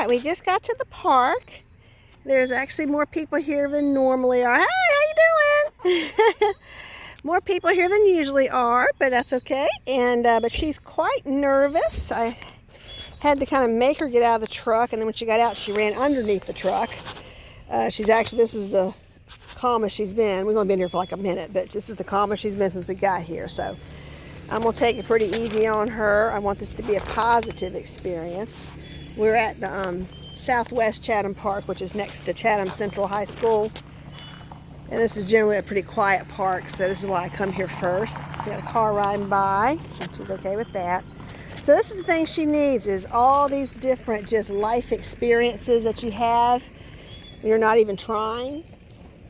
right, we just got to the park. There's actually more people here than normally are. Hey, how you doing? More people here than usually are, but that's okay. And but she's quite nervous. I had to kind of make her get out of the truck, and then when she got out, she ran underneath the truck. This is the calmest she's been. We've only been here for like a minute, but this is the calmest she's been since we got here. So I'm gonna take it pretty easy on her. I want this to be a positive experience. We're at the Southwest Chatham Park, which is next to Chatham Central High School. And this is generally a pretty quiet park, so this is why I come here first. She got a car riding by, and she's okay with that. So this is the thing she needs, is all these different just life experiences that you have when you're not even trying.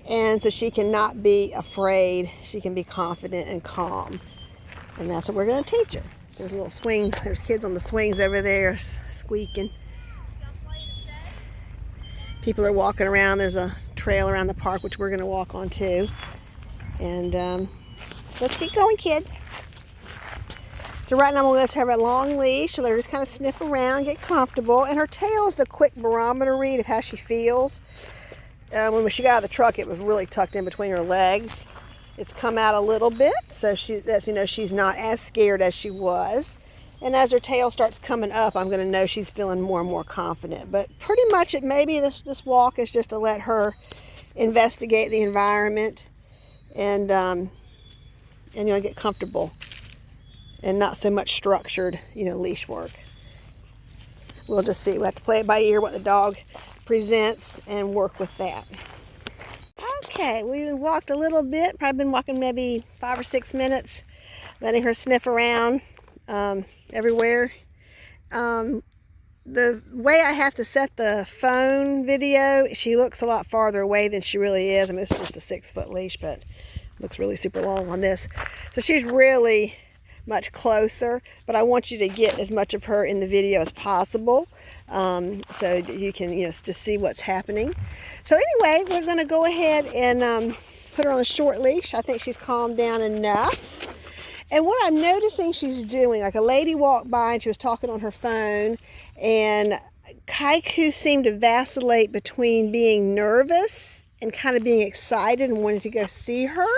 And so she cannot be afraid. She can be confident and calm. And that's what we're going to teach her. So there's a little swing. There's kids on the swings over there squeaking. People are walking around. There's a trail around the park, which we're going to walk on too. And so let's get going, kid. So right now I'm going to have a long leash. So let her just kind of sniff around, get comfortable. And her tail is a quick barometer read of how she feels. When she got out of the truck, it was really tucked in between her legs. It's come out a little bit, so lets me know she's not as scared as she was. And as her tail starts coming up, I'm going to know she's feeling more and more confident. But pretty much maybe this walk is just to let her investigate the environment and get comfortable and not so much structured, leash work. We'll just see. We'll have to play it by ear what the dog presents and work with that. Okay, we walked a little bit. Probably been walking maybe 5 or 6 minutes, letting her sniff around everywhere. The way I have to set the phone video, she looks a lot farther away than she really is. I mean, this is just a 6-foot leash, but it looks really super long on this. So she's really much closer, but I want you to get as much of her in the video as possible, so that you can just see what's happening. So anyway, we're going to go ahead and put her on a short leash. I think she's calmed down enough. And what I'm noticing she's doing, like a lady walked by and she was talking on her phone, and Kaiku seemed to vacillate between being nervous and kind of being excited and wanting to go see her.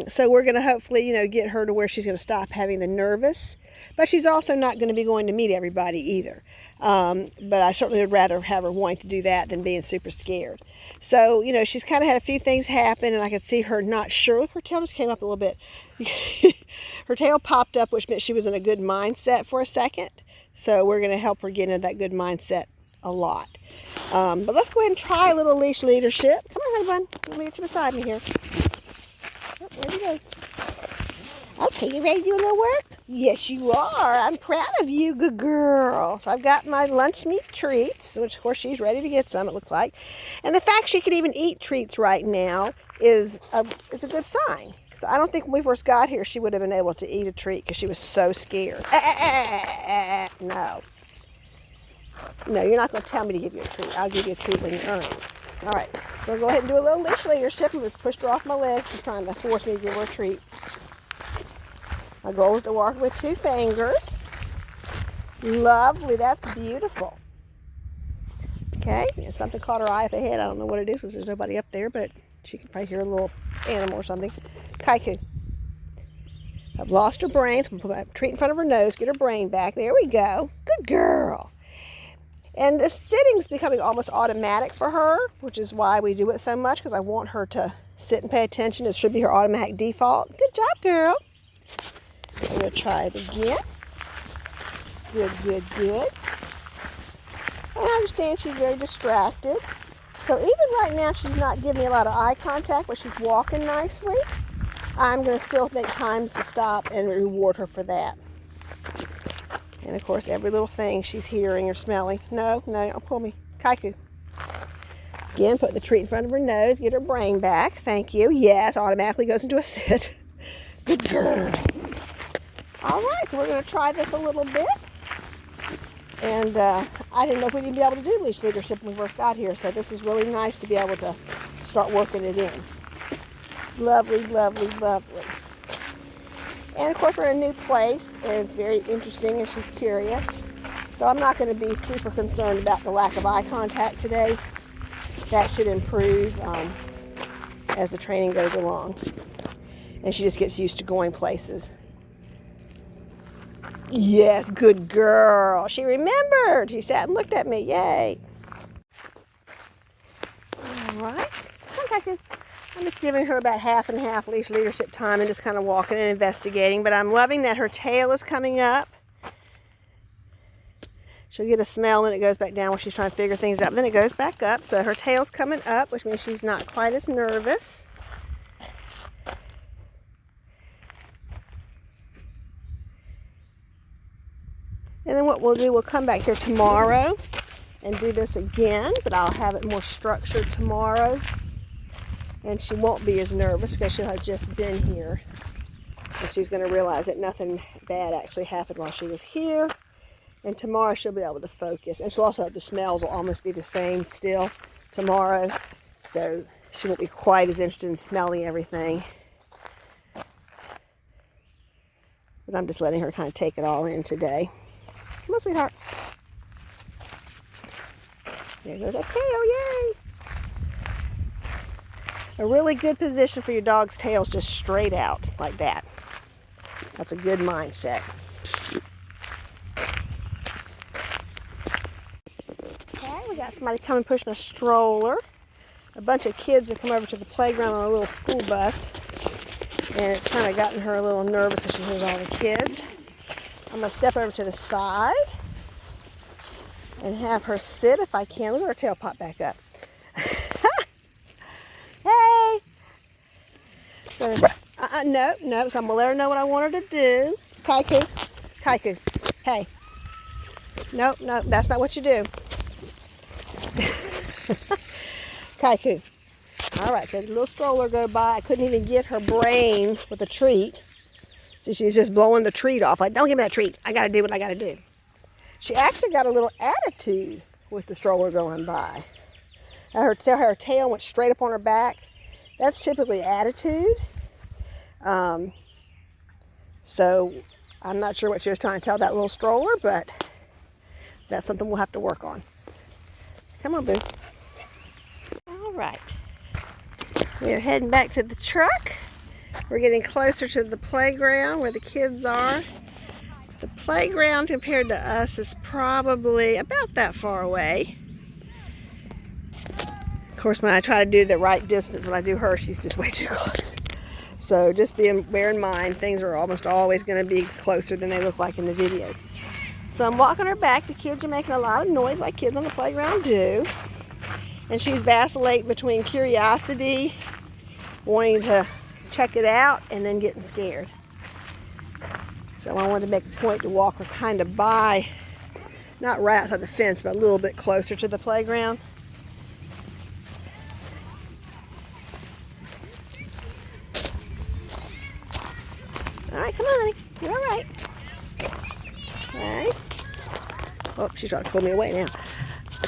So we're going to hopefully, get her to where she's going to stop having the nervous. But she's also not going to be going to meet everybody either. But I certainly would rather have her wanting to do that than being super scared. So, she's kind of had a few things happen, and I could see her not sure. Look, her tail just came up a little bit. Her tail popped up, which meant she was in a good mindset for a second. So we're going to help her get into that good mindset a lot. But let's go ahead and try a little leash leadership. Come on, honey bun. Let me get you beside me here. Oh, there we go. Okay, you ready to do a little work? Yes, you are. I'm proud of you, good girl. So I've got my lunch meat treats, which of course she's ready to get some, it looks like. And the fact she could even eat treats right now is a good sign. Because I don't think when we first got here she would have been able to eat a treat because she was so scared. No. No, you're not going to tell me to give you a treat. I'll give you a treat when you earn it. All right, we'll go ahead and do a little leash leadership. I just pushed her off my leg. She's trying to force me to give her a treat. My goal is to walk with 2 fingers. Lovely, that's beautiful. Okay, and something caught her eye up ahead. I don't know what it is because there's nobody up there, but she can probably hear a little animal or something. Kaiku. I've lost her brain, so I'm going to put my treat in front of her nose, get her brain back. There we go. Good girl. And the sitting's becoming almost automatic for her, which is why we do it so much, because I want her to sit and pay attention. It should be her automatic default. Good job, girl. I'm going to try it again. Good, good, good. And I understand she's very distracted. So even right now, she's not giving me a lot of eye contact, but she's walking nicely. I'm going to still make times to stop and reward her for that. And of course, every little thing she's hearing or smelling. No, don't pull me. Kaiku. Again, put the treat in front of her nose, get her brain back. Thank you. Yes, automatically goes into a sit. Good girl. All right, so we're going to try this a little bit. And I didn't know if we'd even be able to do leash leadership when we first got here, so this is really nice to be able to start working it in. Lovely, lovely, lovely. And of course, we're in a new place, and it's very interesting, and she's curious. So I'm not going to be super concerned about the lack of eye contact today. That should improve as the training goes along. And she just gets used to going places. Yes, good girl. She remembered. She sat and looked at me. Yay. All right. Come on, Kaiku. I'm just giving her about half and half leash leadership time and just kind of walking and investigating. But I'm loving that her tail is coming up. She'll get a smell and it goes back down when she's trying to figure things out. But then it goes back up. So her tail's coming up, which means she's not quite as nervous. And then what we'll do, we'll come back here tomorrow and do this again, but I'll have it more structured tomorrow. And she won't be as nervous because she'll have just been here. And she's going to realize that nothing bad actually happened while she was here. And tomorrow she'll be able to focus. And she'll also have the smells will almost be the same still tomorrow. So she won't be quite as interested in smelling everything. But I'm just letting her kind of take it all in today. Come on, sweetheart. There goes our tail, yay! A really good position for your dog's tail is just straight out, like that. That's a good mindset. Okay, we got somebody coming pushing a stroller. A bunch of kids have come over to the playground on a little school bus. And it's kind of gotten her a little nervous because she hears all the kids. I'm going to step over to the side and have her sit if I can. Look at her tail pop back up. Hey! So, no. So I'm going to let her know what I want her to do. Kaiku. Kaiku. Hey. No, that's not what you do. Kaiku. All right, so we had a little stroller go by. I couldn't even get her brain with a treat. So she's just blowing the treat off. Like, don't give me that treat. I got to do what I got to do. She actually got a little attitude with the stroller going by. Her tail went straight up on her back. That's typically attitude. So I'm not sure what she was trying to tell that little stroller, but that's something we'll have to work on. Come on, boo. All right. We're heading back to the truck. We're getting closer to the playground where the kids are. The playground compared to us is probably about that far away. Of course, when I try to do the right distance, when I do her, she's just way too close. So just bear in mind, things are almost always going to be closer than they look like in the videos. So I'm walking her back. The kids are making a lot of noise like kids on the playground do. And she's vacillating between curiosity, wanting to check it out, and then getting scared. So I wanted to make a point to walk her kind of by, not right outside the fence, but a little bit closer to the playground. All right, come on, honey. You're all right. Okay. Oh, she's trying to pull me away now.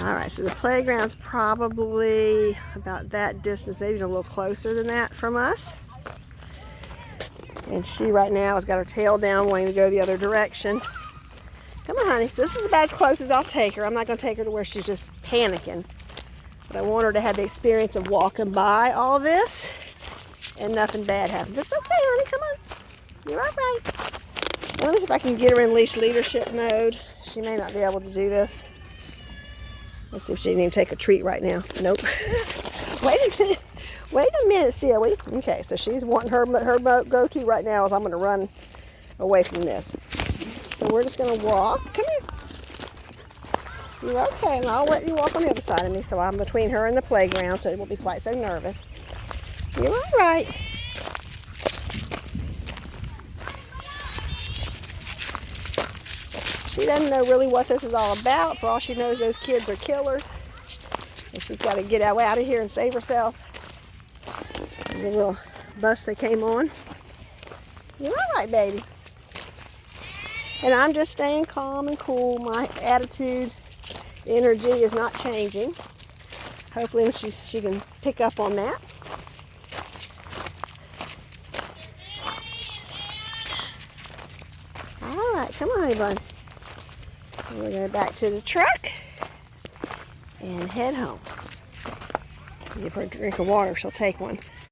All right, so the playground's probably about that distance, maybe a little closer than that from us. And she right now has got her tail down, wanting to go the other direction. Come on, honey. This is about as close as I'll take her. I'm not going to take her to where she's just panicking. But I want her to have the experience of walking by all this and nothing bad happens. It's okay, honey. Come on. You're all right. Let me see if I can get her in leash leadership mode. She may not be able to do this. Let's see if she can even take a treat right now. Nope. Wait a minute. Wait a minute, silly. Okay, so she's wanting her go-to right now is I'm going to run away from this. So we're just going to walk. Come here. You're okay, and I'll let you walk on the other side of me so I'm between her and the playground so it won't be quite so nervous. You're all right. She doesn't know really what this is all about. For all she knows, those kids are killers. And she's got to get out of here and save herself. There's a little bus they came on. You're all right, baby. And I'm just staying calm and cool. My attitude, energy is not changing. Hopefully she can pick up on that. All right, come on, honey bun. You're we're going back to the truck and head home. Give her a drink of water. She'll take one.